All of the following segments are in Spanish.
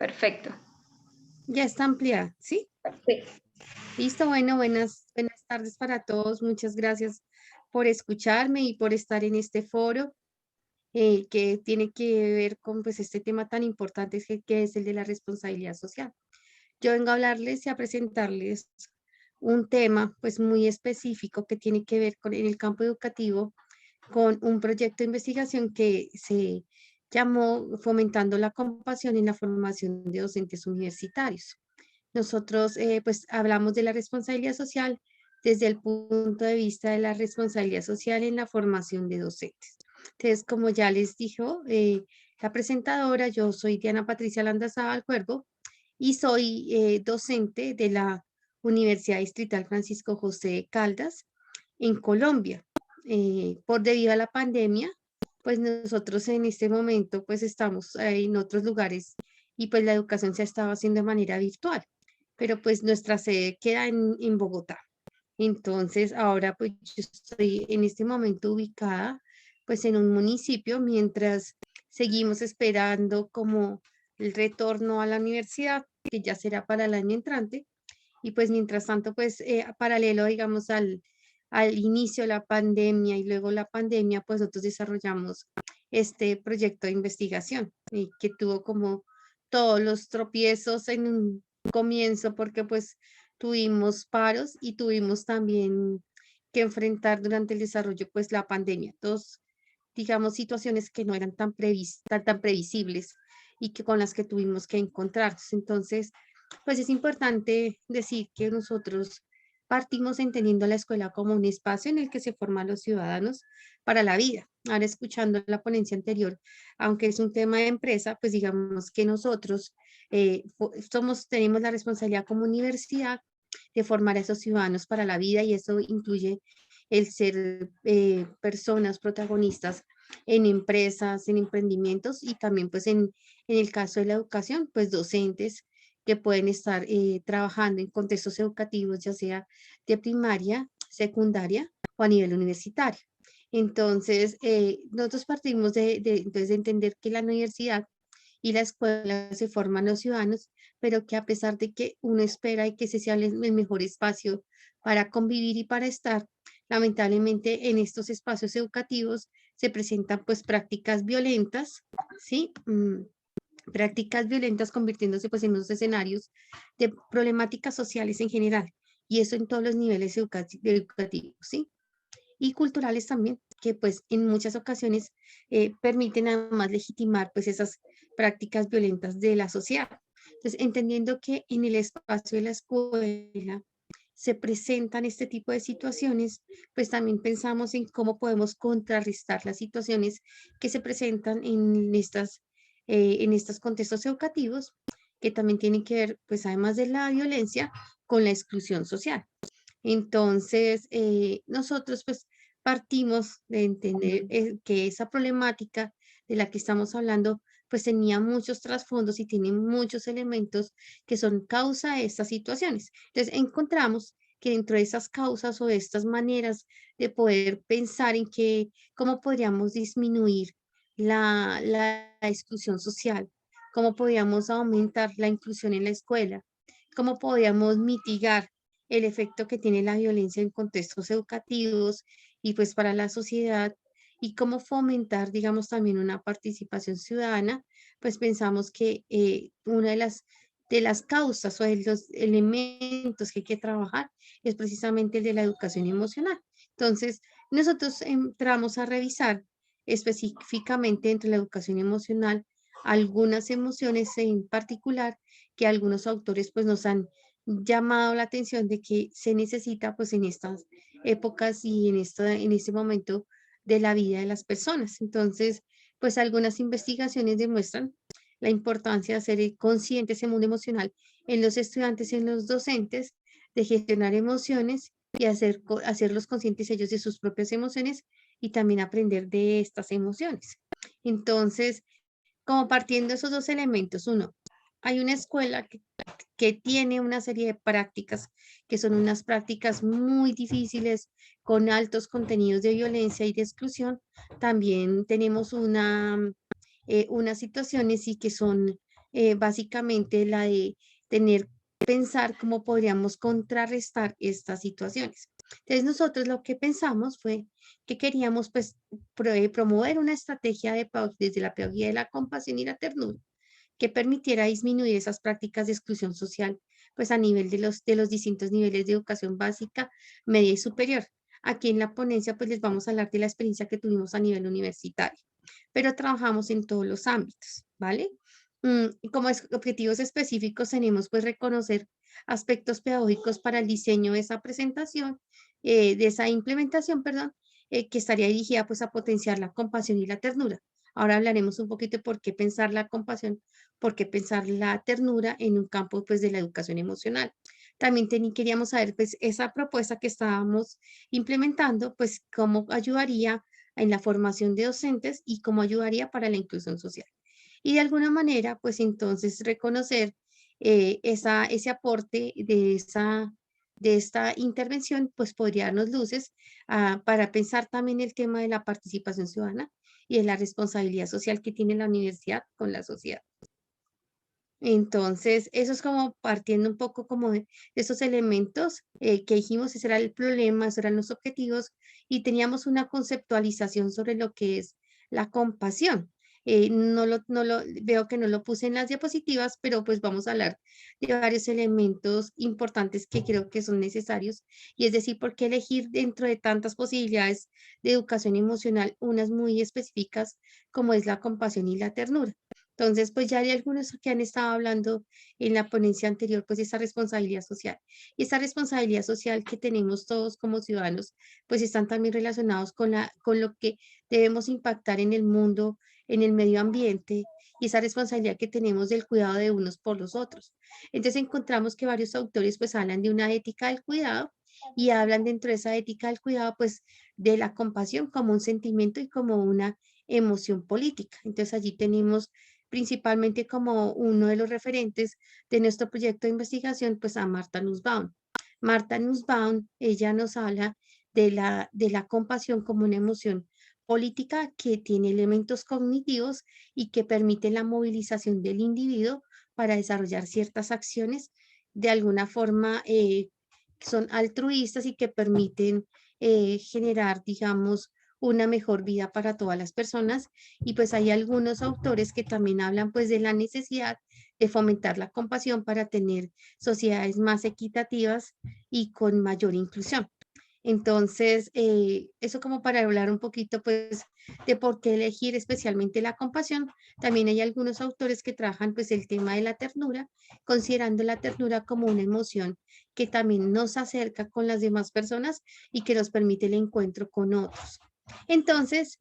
Perfecto. Ya está ampliada, ¿sí? Sí. Listo, bueno, buenas tardes para todos. Muchas gracias por escucharme y por estar en este foro que tiene que ver con pues, este tema tan importante que es el de la responsabilidad social. Yo vengo a hablarles y a presentarles un tema pues muy específico que tiene que ver con en el campo educativo con un proyecto de investigación que se llamó Fomentando la compasión en la formación de docentes universitarios. Nosotros, pues, hablamos de la responsabilidad social desde el punto de vista de la responsabilidad social en la formación de docentes. Entonces, como ya les dijo la presentadora, yo soy Diana Patricia Landazábal Cuervo y soy docente de la Universidad Distrital Francisco José de Caldas en Colombia. Por debido a la pandemia, pues nosotros en este momento pues estamos en otros lugares y pues la educación se ha estado haciendo de manera virtual, pero pues nuestra sede queda en Bogotá. Entonces, ahora pues yo estoy en este momento ubicada pues en un municipio mientras seguimos esperando como el retorno a la universidad, que ya será para el año entrante, y pues mientras tanto pues paralelo digamos al inicio de la pandemia y luego la pandemia, pues nosotros desarrollamos este proyecto de investigación que tuvo como todos los tropiezos en un comienzo porque pues tuvimos paros y tuvimos también que enfrentar durante el desarrollo pues la pandemia. Dos, digamos, situaciones que no eran tan previsibles y que con las que tuvimos que encontrarnos. Entonces, pues es importante decir que nosotros partimos entendiendo la escuela como un espacio en el que se forman los ciudadanos para la vida. Ahora escuchando la ponencia anterior, aunque es un tema de empresa, pues digamos que nosotros tenemos la responsabilidad como universidad de formar a esos ciudadanos para la vida y eso incluye el ser personas protagonistas en empresas, en emprendimientos y también pues en el caso de la educación, pues docentes que pueden estar trabajando en contextos educativos, ya sea de primaria, secundaria o a nivel universitario. Entonces, nosotros partimos entonces, de entender que la universidad y la escuela se forman los ciudadanos, pero que a pesar de que uno espera y que ese sea el mejor espacio para convivir y para estar, lamentablemente en estos espacios educativos se presentan pues prácticas violentas, ¿sí? Prácticas violentas convirtiéndose pues en unos escenarios de problemáticas sociales en general, y eso en todos los niveles educativos, ¿sí? Y culturales también, que pues en muchas ocasiones permiten además legitimar pues esas prácticas violentas de la sociedad. Entonces, entendiendo que en el espacio de la escuela se presentan este tipo de situaciones, pues también pensamos en cómo podemos contrarrestar las situaciones que se presentan en estos contextos educativos, que también tienen que ver, pues además de la violencia, con la exclusión social. Entonces, nosotros pues partimos de entender que esa problemática de la que estamos hablando pues tenía muchos trasfondos y tiene muchos elementos que son causa de estas situaciones. Entonces, encontramos que dentro de esas causas o de estas maneras de poder pensar en que cómo podríamos disminuir la exclusión social, cómo podríamos aumentar la inclusión en la escuela, cómo podríamos mitigar el efecto que tiene la violencia en contextos educativos y pues para la sociedad y cómo fomentar, digamos, también una participación ciudadana, pues pensamos que una de las causas o de los elementos que hay que trabajar es precisamente el de la educación emocional. Entonces, nosotros entramos a revisar específicamente entre la educación emocional algunas emociones en particular que algunos autores pues nos han llamado la atención de que se necesita pues en estas épocas y en este momento de la vida de las personas. Entonces, pues algunas investigaciones demuestran la importancia de hacer consciente ese mundo emocional en los estudiantes y en los docentes, de gestionar emociones y hacerlos conscientes ellos de sus propias emociones y también aprender de estas emociones. Entonces, como partiendo de esos dos elementos, uno, hay una escuela que tiene una serie de prácticas que son unas prácticas muy difíciles con altos contenidos de violencia y de exclusión. También tenemos unas situaciones y que son básicamente la de pensar cómo podríamos contrarrestar estas situaciones. Entonces nosotros lo que pensamos fue que queríamos pues promover una estrategia desde la pedagogía de la compasión y la ternura que permitiera disminuir esas prácticas de exclusión social, pues a nivel de los distintos niveles de educación básica, media y superior. Aquí en la ponencia, pues les vamos a hablar de la experiencia que tuvimos a nivel universitario, pero trabajamos en todos los ámbitos, ¿vale? Y como objetivos específicos tenemos pues reconocer aspectos pedagógicos para el diseño de esa presentación, de esa implementación, perdón, que estaría dirigida pues a potenciar la compasión y la ternura. Ahora hablaremos un poquito por qué pensar la compasión, por qué pensar la ternura en un campo pues de la educación emocional. También queríamos saber pues esa propuesta que estábamos implementando, pues cómo ayudaría en la formación de docentes y cómo ayudaría para la inclusión social. Y de alguna manera, pues entonces reconocer ese aporte de esta intervención, pues podría darnos luces para pensar también el tema de la participación ciudadana y de la responsabilidad social que tiene la universidad con la sociedad. Entonces, eso es como partiendo un poco como de esos elementos que dijimos, ese era el problema, esos eran los objetivos, y teníamos una conceptualización sobre lo que es la compasión. Veo que no lo puse en las diapositivas, pero pues vamos a hablar de varios elementos importantes que creo que son necesarios, y es decir, por qué elegir dentro de tantas posibilidades de educación emocional unas muy específicas como es la compasión y la ternura. Entonces, pues ya hay algunos que han estado hablando en la ponencia anterior, pues esa responsabilidad social. Y esa responsabilidad social que tenemos todos como ciudadanos, pues están también relacionados con lo que debemos impactar en el mundo, en el medio ambiente y esa responsabilidad que tenemos del cuidado de unos por los otros. Entonces encontramos que varios autores pues hablan de una ética del cuidado y hablan dentro de esa ética del cuidado pues de la compasión como un sentimiento y como una emoción política. Entonces allí tenemos principalmente como uno de los referentes de nuestro proyecto de investigación, pues a Marta Nussbaum. Marta Nussbaum, ella nos habla de la compasión como una emoción política que tiene elementos cognitivos y que permite la movilización del individuo para desarrollar ciertas acciones de alguna forma son altruistas y que permiten generar, digamos, una mejor vida para todas las personas. Y pues hay algunos autores que también hablan pues de la necesidad de fomentar la compasión para tener sociedades más equitativas y con mayor inclusión. Entonces, eso como para hablar un poquito, pues, de por qué elegir especialmente la compasión. También hay algunos autores que trabajan, pues, el tema de la ternura, considerando la ternura como una emoción que también nos acerca con las demás personas y que nos permite el encuentro con otros. Entonces,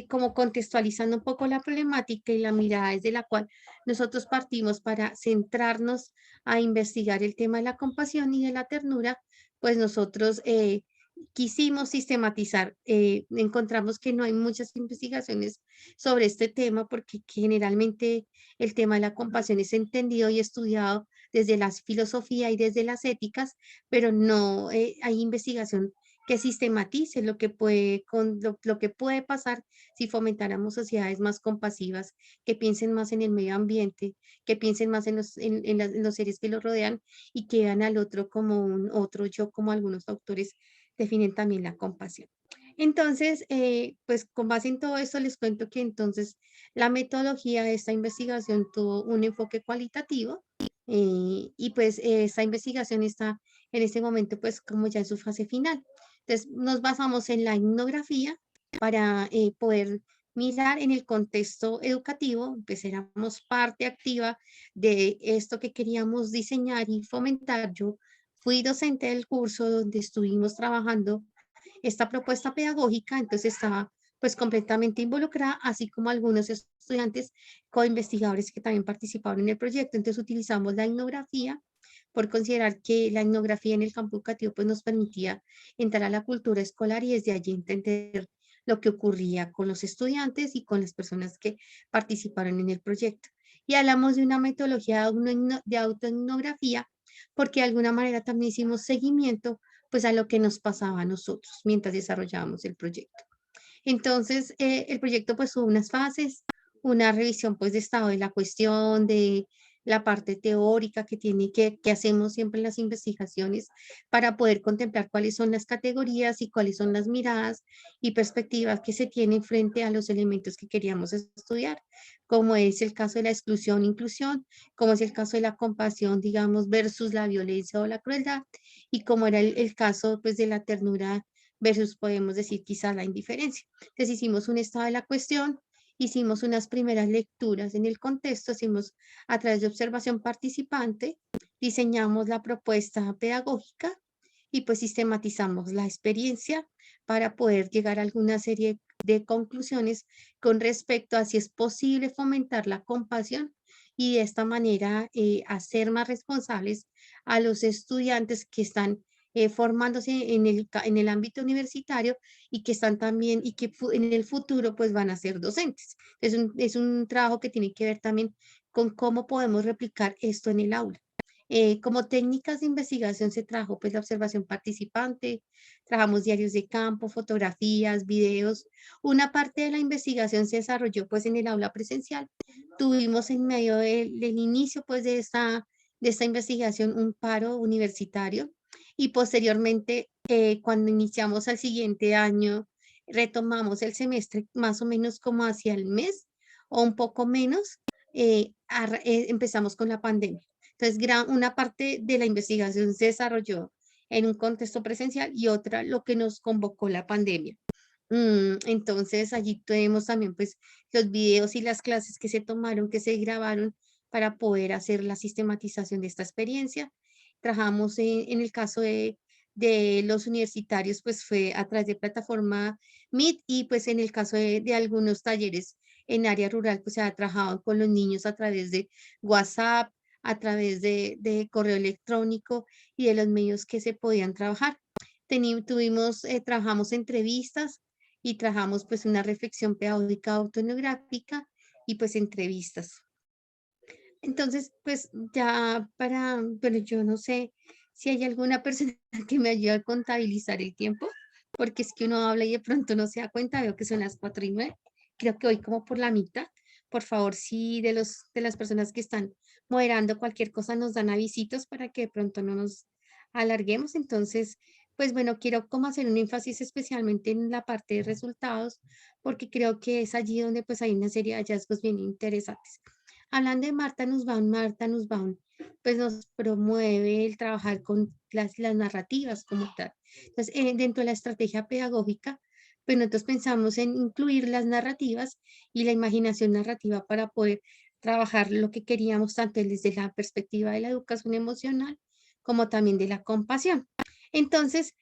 como contextualizando un poco la problemática y la mirada desde la cual nosotros partimos para centrarnos a investigar el tema de la compasión y de la ternura, pues nosotros quisimos sistematizar. Encontramos que no hay muchas investigaciones sobre este tema porque generalmente el tema de la compasión es entendido y estudiado desde la filosofía y desde las éticas, pero no hay investigación que sistematice lo que lo que puede pasar si fomentáramos sociedades más compasivas, que piensen más en el medio ambiente, que piensen más en los seres que los rodean y que vean al otro como un otro yo, como algunos autores definen también la compasión. Entonces, pues con base en todo esto les cuento que entonces la metodología de esta investigación tuvo un enfoque cualitativo y pues esta investigación está en este momento pues como ya en su fase final. Entonces nos basamos en la etnografía para poder mirar en el contexto educativo, pues éramos parte activa de esto que queríamos diseñar y fomentar. Yo fui docente del curso donde estuvimos trabajando esta propuesta pedagógica, entonces estaba pues completamente involucrada, así como algunos estudiantes co-investigadores que también participaron en el proyecto. Entonces utilizamos la etnografía por considerar que la etnografía en el campo educativo pues nos permitía entrar a la cultura escolar y desde allí entender lo que ocurría con los estudiantes y con las personas que participaron en el proyecto. Y hablamos de una metodología de autoetnografía porque de alguna manera también hicimos seguimiento pues a lo que nos pasaba a nosotros mientras desarrollábamos el proyecto. Entonces, el proyecto pues tuvo unas fases. una revisión pues de estado de la cuestión, de la parte teórica que hacemos siempre en las investigaciones para poder contemplar cuáles son las categorías y cuáles son las miradas y perspectivas que se tienen frente a los elementos que queríamos estudiar, como es el caso de la exclusión, inclusión, como es el caso de la compasión, digamos, versus la violencia o la crueldad, y como era el caso pues de la ternura versus, podemos decir, quizá la indiferencia. Entonces hicimos un estado de la cuestión, hicimos unas primeras lecturas en el contexto, hicimos a través de observación participante, diseñamos la propuesta pedagógica y pues sistematizamos la experiencia para poder llegar a alguna serie de conclusiones con respecto a si es posible fomentar la compasión y de esta manera hacer más responsables a los estudiantes que están formándose en el ámbito universitario y que están también y que en el futuro pues van a ser docentes. Es un trabajo que tiene que ver también con cómo podemos replicar esto en el aula. Como técnicas de investigación se trajo pues la observación participante, trabajamos diarios de campo, fotografías, videos. Una parte de la investigación se desarrolló pues en el aula presencial. Tuvimos en medio del inicio pues de esta investigación un paro universitario y posteriormente cuando iniciamos al siguiente año retomamos el semestre más o menos como hacia el mes o un poco menos, empezamos con la pandemia. Entonces, una parte de la investigación se desarrolló en un contexto presencial y otra lo que nos convocó la pandemia. Entonces, allí tenemos también pues los videos y las clases que se tomaron, que se grabaron para poder hacer la sistematización de esta experiencia. Trabajamos en el caso de los universitarios, pues fue a través de plataforma Meet y pues en el caso de algunos talleres en área rural, pues se ha trabajado con los niños a través de WhatsApp, a través de correo electrónico y de los medios que se podían trabajar. Trabajamos entrevistas y trabajamos pues una reflexión pedagógica autoetnográfica y pues entrevistas. Entonces, pues ya pero yo no sé si hay alguna persona que me ayude a contabilizar el tiempo, porque es que uno habla y de pronto no se da cuenta, veo que son las 4:09, creo que voy como por la mitad. Por favor, si de las personas que están moderando cualquier cosa nos dan avisitos para que de pronto no nos alarguemos. Entonces, pues bueno, quiero como hacer un énfasis especialmente en la parte de resultados, porque creo que es allí donde pues hay una serie de hallazgos bien interesantes. Hablando de Marta Nussbaum, pues nos promueve el trabajar con las narrativas como tal. Entonces, dentro de la estrategia pedagógica, pues nosotros pensamos en incluir las narrativas y la imaginación narrativa para poder trabajar lo que queríamos tanto desde la perspectiva de la educación emocional como también de la compasión. Entonces,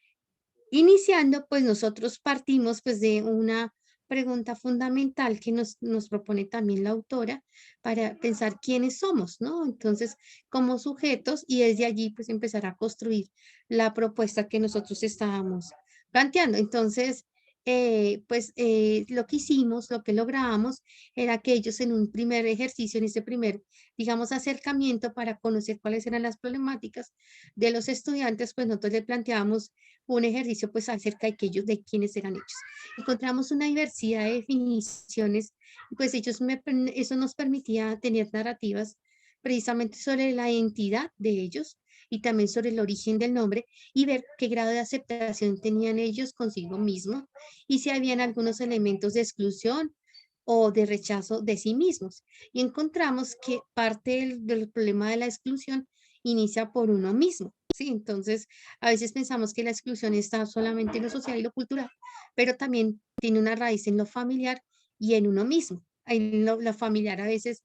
iniciando, pues nosotros partimos pues de una pregunta fundamental que nos propone también la autora para pensar quiénes somos, ¿no? Entonces, como sujetos y desde allí pues empezar a construir la propuesta que nosotros estábamos planteando. Entonces, lo que hicimos, lo que logramos era que ellos en un primer ejercicio, en este primer, digamos, acercamiento para conocer cuáles eran las problemáticas de los estudiantes, pues nosotros le planteábamos un ejercicio pues acerca de, de quiénes eran ellos. Encontramos una diversidad de definiciones, pues eso nos permitía tener narrativas precisamente sobre la identidad de ellos y también sobre el origen del nombre y ver qué grado de aceptación tenían ellos consigo mismos y si habían algunos elementos de exclusión o de rechazo de sí mismos. Y encontramos que parte del problema de la exclusión inicia por uno mismo, ¿sí? Entonces, a veces pensamos que la exclusión está solamente en lo social y lo cultural, pero también tiene una raíz en lo familiar y en uno mismo. En lo familiar a veces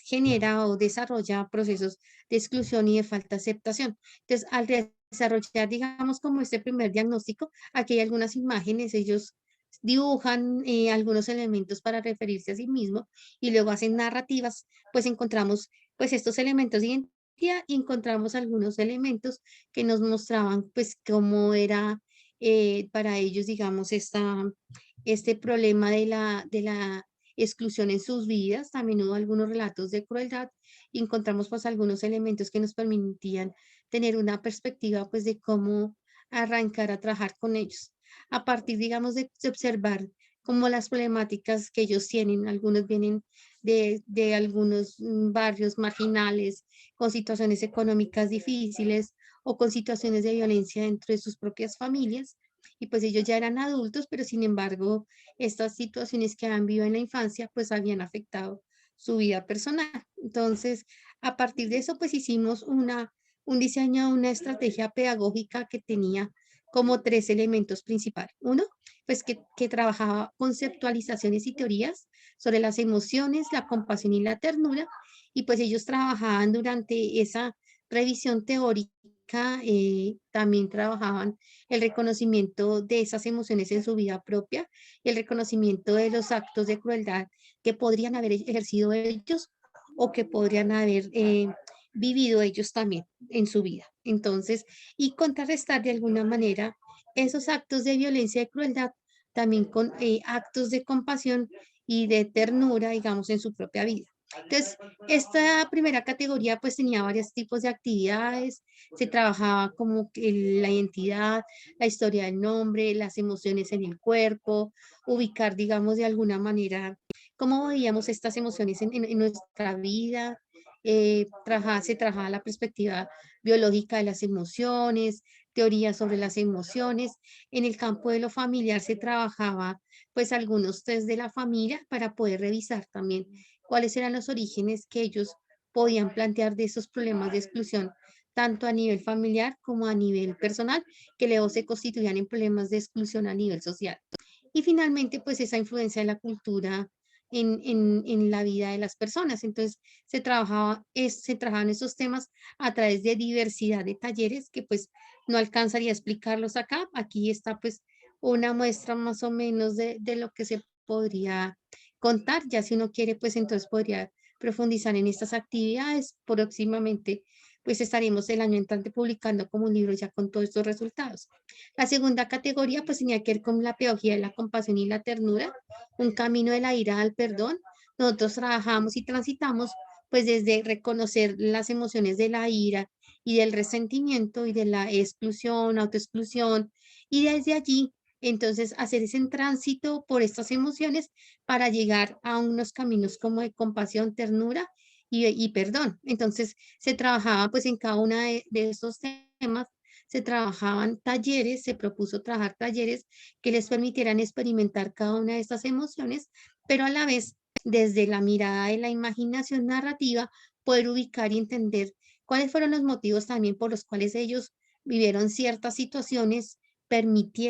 genera o desarrolla procesos de exclusión y de falta de aceptación. Entonces, al desarrollar, digamos, como este primer diagnóstico, aquí hay algunas imágenes, ellos dibujan algunos elementos para referirse a sí mismo y luego hacen narrativas, pues encontramos pues estos elementos de identidad y encontramos algunos elementos que nos mostraban pues cómo era para ellos, digamos, este problema de la exclusión en sus vidas. También hubo algunos relatos de crueldad y encontramos pues algunos elementos que nos permitían tener una perspectiva pues de cómo arrancar a trabajar con ellos. A partir, digamos, de observar como las problemáticas que ellos tienen. Algunos vienen de algunos barrios marginales, con situaciones económicas difíciles o con situaciones de violencia dentro de sus propias familias. Y pues ellos ya eran adultos, pero sin embargo, estas situaciones que han vivido en la infancia, pues habían afectado su vida personal. Entonces, a partir de eso, pues hicimos un diseño, una estrategia pedagógica que tenía como tres elementos principales. Uno, pues que trabajaba conceptualizaciones y teorías sobre las emociones, la compasión y la ternura, y pues ellos trabajaban durante esa revisión teórica, también trabajaban el reconocimiento de esas emociones en su vida propia y el reconocimiento de los actos de crueldad que podrían haber ejercido ellos o que podrían haber vivido ellos también en su vida. Entonces, y contrarrestar de alguna manera esos actos de violencia y crueldad también con actos de compasión y de ternura, digamos, en su propia vida. Entonces, esta primera categoría pues tenía varios tipos de actividades, se trabajaba como que la identidad, la historia del nombre, las emociones en el cuerpo, ubicar, digamos, de alguna manera cómo veíamos estas emociones en nuestra vida, se trabajaba la perspectiva biológica de las emociones, teorías sobre las emociones. En el campo de lo familiar se trabajaba pues algunos test de la familia para poder revisar también cuáles eran los orígenes que ellos podían plantear de esos problemas de exclusión, tanto a nivel familiar como a nivel personal, que luego se constituían en problemas de exclusión a nivel social. Y finalmente, pues esa influencia de la cultura en la vida de las personas. Entonces, se trabajaban esos temas a través de diversidad de talleres que pues no alcanzaría a explicarlos acá. Aquí está pues una muestra más o menos de lo que se podría contar. Ya si uno quiere, pues entonces podría profundizar en estas actividades. Próximamente, pues estaremos el año entrante publicando como un libro ya con todos estos resultados. La segunda categoría pues tenía que ver con la pedagogía de la compasión y la ternura, un camino de la ira al perdón. Nosotros trabajamos y transitamos pues desde reconocer las emociones de la ira y del resentimiento y de la exclusión, autoexclusión, y desde allí entonces hacer ese tránsito por estas emociones para llegar a unos caminos como de compasión, ternura y perdón. Entonces se trabajaba pues en cada uno de estos temas, se trabajaban talleres, se propuso trabajar talleres que les permitieran experimentar cada una de estas emociones, pero a la vez, desde la mirada de la imaginación narrativa, poder ubicar y entender cuáles fueron los motivos también por los cuales ellos vivieron ciertas situaciones,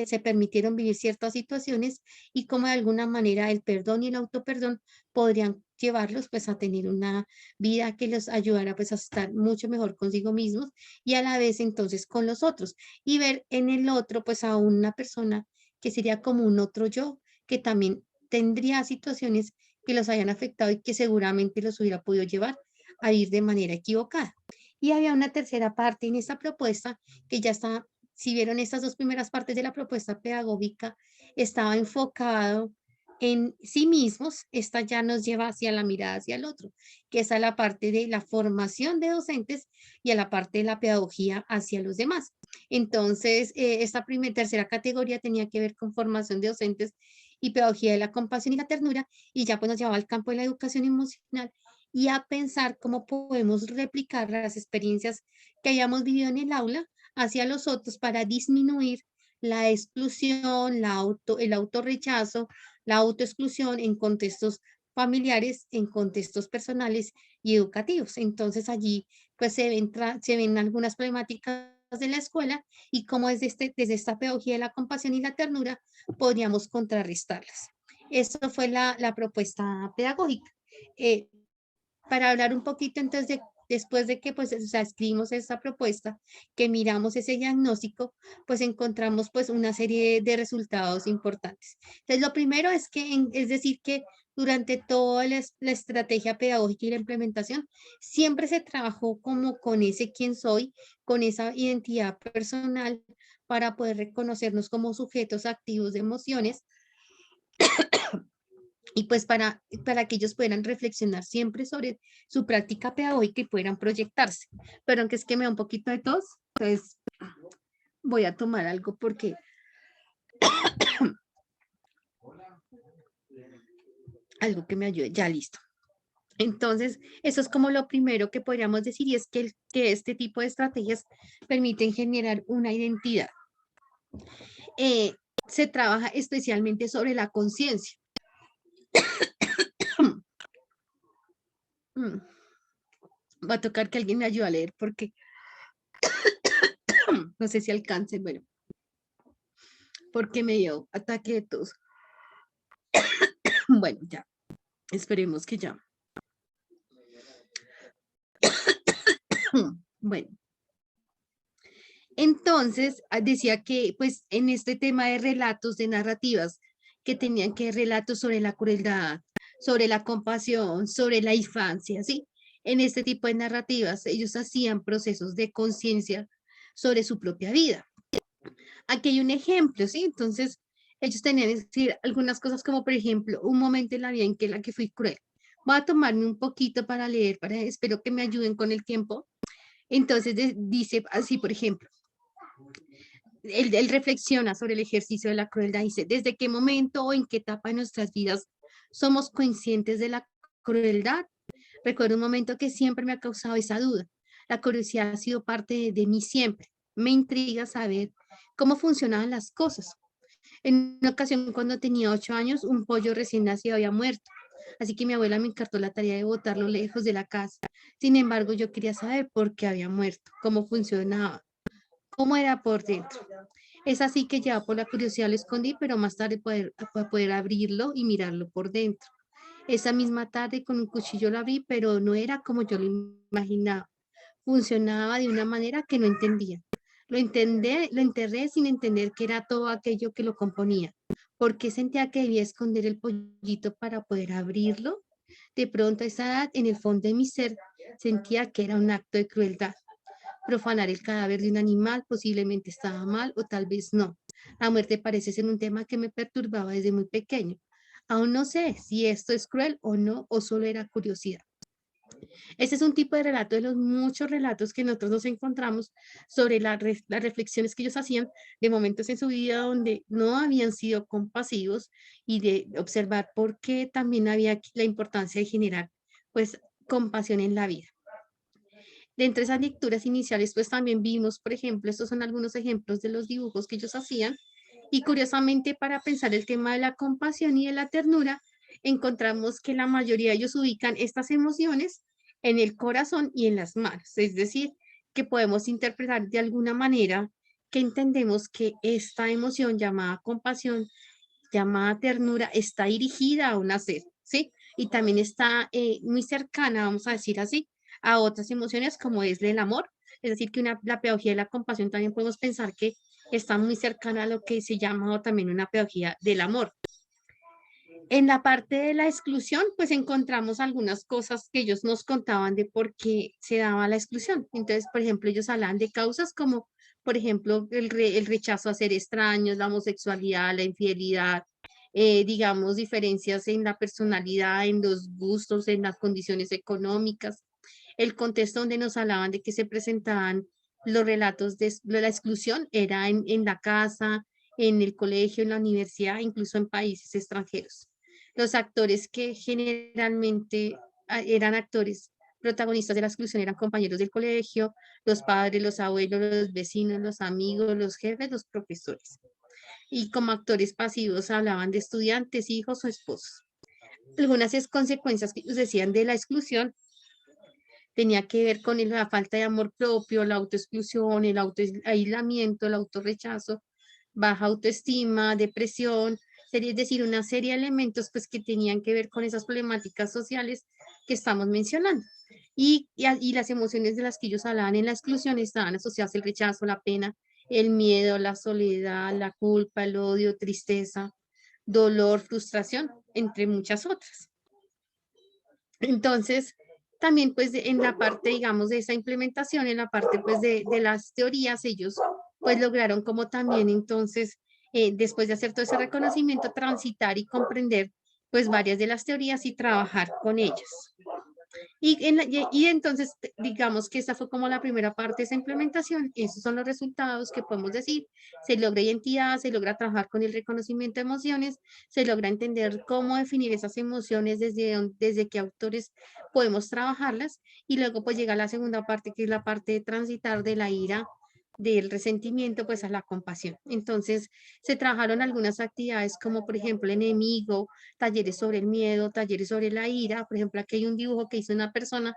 se permitieron vivir ciertas situaciones y cómo de alguna manera el perdón y el autoperdón podrían llevarlos pues a tener una vida que los ayudara pues a estar mucho mejor consigo mismos y a la vez entonces con los otros y ver en el otro pues a una persona que sería como un otro yo, que también tendría situaciones que los hayan afectado y que seguramente los hubiera podido llevar a ir de manera equivocada. Y había una tercera parte en esta propuesta que ya está, si vieron estas dos primeras partes de la propuesta pedagógica, estaba enfocado en sí mismos, esta ya nos lleva hacia la mirada hacia el otro, que es a la parte de la formación de docentes y a la parte de la pedagogía hacia los demás. Entonces, esta tercera categoría tenía que ver con formación de docentes y pedagogía de la compasión y la ternura, y ya pues nos llevaba al campo de la educación emocional y a pensar cómo podemos replicar las experiencias que hayamos vivido en el aula hacia los otros para disminuir la exclusión, el autorrechazo, la autoexclusión en contextos familiares, en contextos personales y educativos. Entonces allí pues se ven algunas problemáticas de la escuela y cómo desde esta pedagogía de la compasión y la ternura podríamos contrarrestarlas. Eso fue la propuesta pedagógica. Eh, para hablar un poquito entonces después de que pues o sea, escribimos esta propuesta, que miramos ese diagnóstico, pues encontramos pues una serie de resultados importantes. Entonces lo primero es que, es decir, que durante toda la estrategia pedagógica y la implementación, siempre se trabajó como con ese quién soy, con esa identidad personal para poder reconocernos como sujetos activos de emociones y pues para que ellos puedan reflexionar siempre sobre su práctica pedagógica y puedan proyectarse. Pero aunque es que me da un poquito de tos, entonces voy a tomar algo porque algo que me ayude, ya listo. Entonces, eso es como lo primero que podríamos decir, y es que, que este tipo de estrategias permiten generar una identidad. Eh, Se trabaja especialmente sobre la conciencia. Mm, Va a tocar que alguien me ayude a leer porque no sé si alcance, bueno, porque me dio ataque de tos. Bueno, ya, esperemos que ya. Bueno, entonces decía que pues en este tema de relatos, de narrativas, que tenían que relatos sobre la crueldad, sobre la compasión, sobre la infancia, ¿sí? En este tipo de narrativas ellos hacían procesos de conciencia sobre su propia vida. Aquí hay un ejemplo, ¿sí? Entonces ellos tenían que decir algunas cosas como por ejemplo, un momento en la vida en que la que fui cruel. Voy a tomarme un poquito para leer, espero que me ayuden con el tiempo. Entonces dice así, por ejemplo, él reflexiona sobre el ejercicio de la crueldad. Dice, ¿desde qué momento o en qué etapa de nuestras vidas somos conscientes de la crueldad? Recuerdo un momento que siempre me ha causado esa duda. La curiosidad ha sido parte de mí siempre. Me intriga saber cómo funcionaban las cosas. En una ocasión, cuando tenía 8 años, un pollo recién nacido había muerto. Así que mi abuela me encartó la tarea de botarlo lejos de la casa. Sin embargo, yo quería saber por qué había muerto, cómo funcionaba, cómo era por dentro. Es así que ya por la curiosidad lo escondí, pero más tarde poder abrirlo y mirarlo por dentro. Esa misma tarde con un cuchillo lo abrí, pero no era como yo lo imaginaba. Funcionaba de una manera que no entendía. Lo enterré sin entender qué era todo aquello que lo componía. ¿Por qué sentía que debía esconder el pollito para poder abrirlo? De pronto a esa edad, en el fondo de mi ser, sentía que era un acto de crueldad. Profanar el cadáver de un animal posiblemente estaba mal o tal vez no. La muerte parece ser un tema que me perturbaba desde muy pequeño. Aún no sé si esto es cruel o no, o solo era curiosidad. Este es un tipo de relato de los muchos relatos que nosotros nos encontramos sobre las reflexiones que ellos hacían de momentos en su vida donde no habían sido compasivos y de observar por qué también había la importancia de generar pues compasión en la vida. De entre esas lecturas iniciales, pues también vimos, por ejemplo, estos son algunos ejemplos de los dibujos que ellos hacían. Y curiosamente, para pensar el tema de la compasión y de la ternura, encontramos que la mayoría de ellos ubican estas emociones en el corazón y en las manos. Es decir, que podemos interpretar de alguna manera que entendemos que esta emoción llamada compasión, llamada ternura, está dirigida a un ser, ¿sí? Y también está muy cercana, vamos a decir así, a otras emociones como es el amor. Es decir, que la pedagogía de la compasión también podemos pensar que está muy cercana a lo que se llama también una pedagogía del amor. En la parte de la exclusión, pues encontramos algunas cosas que ellos nos contaban de por qué se daba la exclusión. Entonces, por ejemplo, ellos hablan de causas como, por ejemplo, el rechazo a ser extraños, la homosexualidad, la infidelidad, digamos, diferencias en la personalidad, en los gustos, en las condiciones económicas. El contexto donde nos hablaban de que se presentaban los relatos de la exclusión era en la casa, en el colegio, en la universidad, incluso en países extranjeros. Los actores que generalmente eran actores protagonistas de la exclusión eran compañeros del colegio, los padres, los abuelos, los vecinos, los amigos, los jefes, los profesores. Y como actores pasivos hablaban de estudiantes, hijos o esposos. Algunas consecuencias que ellos decían de la exclusión tenía que ver con la falta de amor propio, la autoexclusión, el autoaislamiento, el autorrechazo, baja autoestima, depresión, es decir, una serie de elementos pues que tenían que ver con esas problemáticas sociales que estamos mencionando. Y las emociones de las que ellos hablaban en la exclusión estaban asociadas el rechazo, la pena, el miedo, la soledad, la culpa, el odio, tristeza, dolor, frustración, entre muchas otras. Entonces, también pues en la parte, digamos, de esa implementación, en la parte pues de las teorías, ellos pues lograron como también entonces, después de hacer todo ese reconocimiento, transitar y comprender pues varias de las teorías y trabajar con ellas. Y entonces, digamos que esta fue como la primera parte de esa implementación. Esos son los resultados que podemos decir. Se logra identidad, se logra trabajar con el reconocimiento de emociones, se logra entender cómo definir esas emociones, desde qué autores podemos trabajarlas, y luego pues llega la segunda parte, que es la parte de transitar de la ira, del resentimiento, pues a la compasión. Entonces, se trabajaron algunas actividades como, por ejemplo, enemigo, talleres sobre el miedo, talleres sobre la ira. Por ejemplo, aquí hay un dibujo que hizo una persona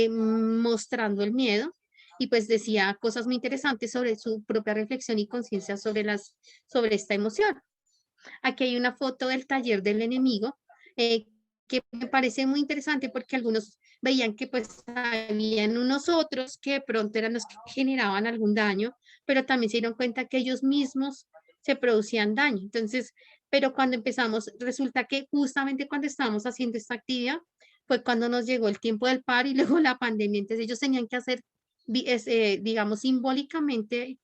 mostrando el miedo, y pues decía cosas muy interesantes sobre su propia reflexión y conciencia sobre esta emoción. Aquí hay una foto del taller del enemigo, que me parece muy interesante porque algunos veían que pues habían unos otros que de pronto eran los que generaban algún daño, pero también se dieron cuenta que ellos mismos se producían daño. Entonces, pero cuando empezamos, resulta que justamente cuando estábamos haciendo esta actividad fue cuando nos llegó el tiempo del paro y luego la pandemia. Entonces ellos tenían que hacer, digamos, simbólicamente,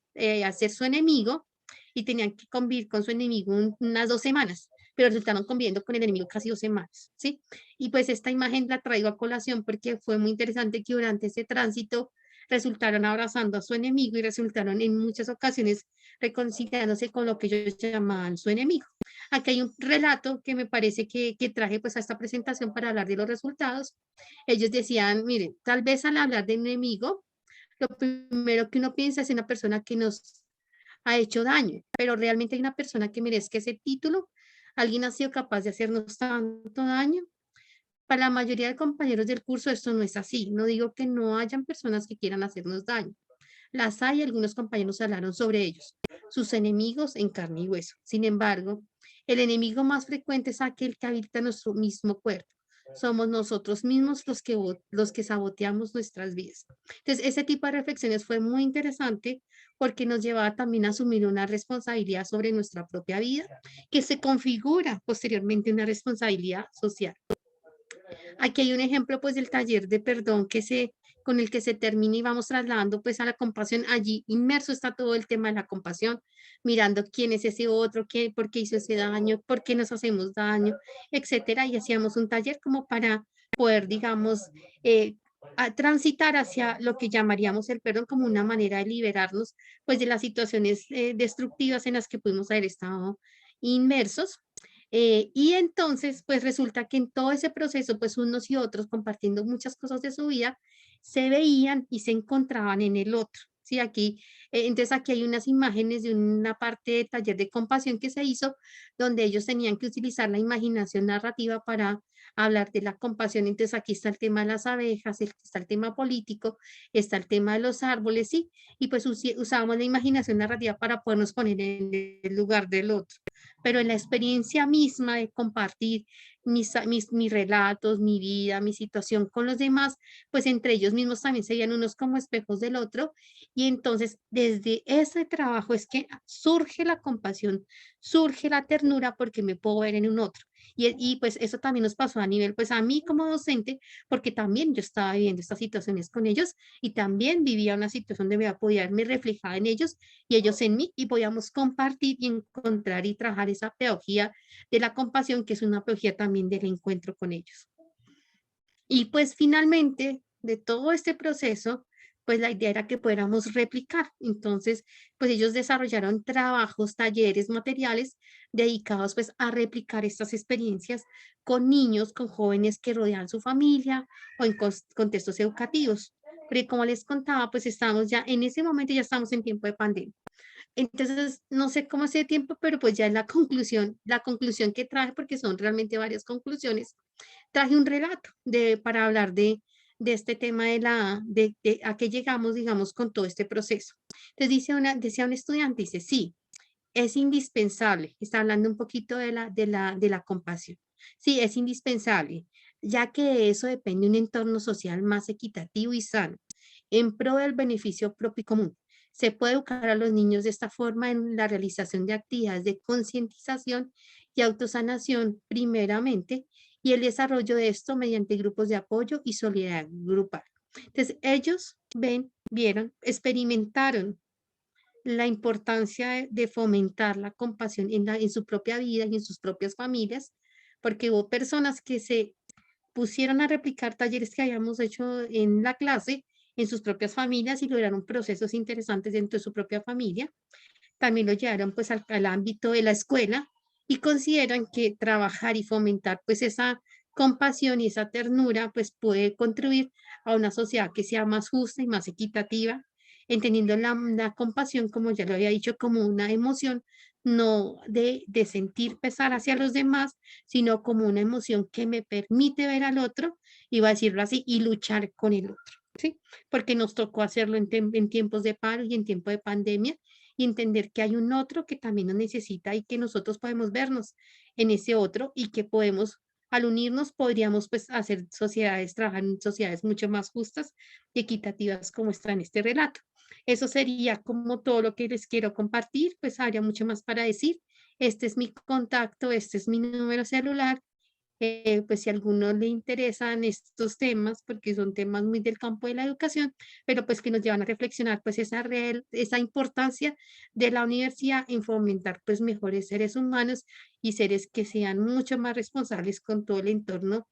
hacer su enemigo, y tenían que convivir con su enemigo unas 2 semanas, pero resultaron conviviendo con el enemigo casi 2 semanas, ¿sí? Y pues esta imagen la traigo a colación porque fue muy interesante que durante ese tránsito resultaron abrazando a su enemigo y resultaron en muchas ocasiones reconciliándose con lo que ellos llamaban su enemigo. Aquí hay un relato que me parece que traje pues a esta presentación para hablar de los resultados. Ellos decían, miren, tal vez al hablar de enemigo, lo primero que uno piensa es en una persona que nos ha hecho daño, pero realmente hay una persona que merezca ese título. ¿Alguien ha sido capaz de hacernos tanto daño? Para la mayoría de compañeros del curso esto no es así. No digo que no hayan personas que quieran hacernos daño. Las hay, algunos compañeros hablaron sobre ellos, sus enemigos en carne y hueso. Sin embargo, el enemigo más frecuente es aquel que habita nuestro mismo cuerpo. Somos nosotros mismos los que saboteamos nuestras vidas. Entonces, ese tipo de reflexiones fue muy interesante porque nos llevaba también a asumir una responsabilidad sobre nuestra propia vida, que se configura posteriormente una responsabilidad social. Aquí hay un ejemplo pues del taller de perdón con el que se termina y vamos trasladando pues a la compasión. Allí inmerso está todo el tema de la compasión, mirando quién es ese otro, por qué hizo ese daño, por qué nos hacemos daño, etcétera. Y hacíamos un taller como para poder, digamos, transitar hacia lo que llamaríamos el perdón como una manera de liberarnos pues de las situaciones destructivas en las que pudimos haber estado inmersos. Y entonces, pues resulta que en todo ese proceso, pues unos y otros compartiendo muchas cosas de su vida, se veían y se encontraban en el otro. Sí, aquí, entonces aquí hay unas imágenes de una parte de taller de compasión que se hizo, donde ellos tenían que utilizar la imaginación narrativa para hablar de la compasión. Entonces aquí está el tema de las abejas, está el tema político, está el tema de los árboles, sí, y pues usábamos la imaginación narrativa para podernos poner en el lugar del otro, pero en la experiencia misma de compartir mis relatos, mi vida, mi situación con los demás, pues entre ellos mismos también se veían unos como espejos del otro, y entonces desde ese trabajo es que surge la compasión, surge la ternura porque me puedo ver en un otro. Y pues eso también nos pasó a nivel, pues a mí como docente, porque también yo estaba viviendo estas situaciones con ellos y también vivía una situación donde me podía verme reflejada en ellos y ellos en mí, y podíamos compartir y encontrar y trabajar esa pedagogía de la compasión, que es una pedagogía también del encuentro con ellos. Y pues finalmente, de todo este proceso, pues la idea era que pudiéramos replicar. Entonces, pues ellos desarrollaron trabajos, talleres, materiales dedicados pues a replicar estas experiencias con niños, con jóvenes que rodean su familia o en contextos educativos. Porque como les contaba, pues estamos ya, en ese momento ya estamos en tiempo de pandemia. Entonces, no sé cómo hace tiempo, pero pues ya la conclusión que traje, porque son realmente varias conclusiones, traje un relato para hablar de este tema de a qué llegamos, digamos, con todo este proceso. Entonces decía un estudiante, dice, sí, es indispensable, está hablando un poquito de la compasión. Sí, es indispensable, ya que de eso depende un entorno social más equitativo y sano, en pro del beneficio propio y común. Se puede educar a los niños de esta forma en la realización de actividades de concientización y autosanación primeramente, y el desarrollo de esto mediante grupos de apoyo y solidaridad grupal. Entonces, ellos vieron, experimentaron la importancia de fomentar la compasión en su propia vida y en sus propias familias, porque hubo personas que se pusieron a replicar talleres que habíamos hecho en la clase, en sus propias familias y lograron procesos interesantes dentro de su propia familia. También lo llevaron pues al ámbito de la escuela y consideran que trabajar y fomentar pues esa compasión y esa ternura pues puede contribuir a una sociedad que sea más justa y más equitativa, entendiendo la compasión, como ya lo había dicho, como una emoción no de sentir pesar hacia los demás, sino como una emoción que me permite ver al otro, y va a decirlo así, y luchar con el otro, ¿sí? Porque nos tocó hacerlo en tiempos de paro y en tiempo de pandemia, y entender que hay un otro que también nos necesita y que nosotros podemos vernos en ese otro y que podemos, al unirnos, podríamos pues hacer sociedades, trabajar en sociedades mucho más justas y equitativas como está en este relato. Eso sería como todo lo que les quiero compartir, pues habría mucho más para decir. Este es mi contacto, este es mi número celular, pues si a alguno le interesan estos temas, porque son temas muy del campo de la educación, pero pues que nos llevan a reflexionar pues esa importancia de la universidad en fomentar pues mejores seres humanos y seres que sean mucho más responsables con todo el entorno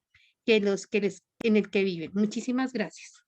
que en el que viven. Muchísimas gracias.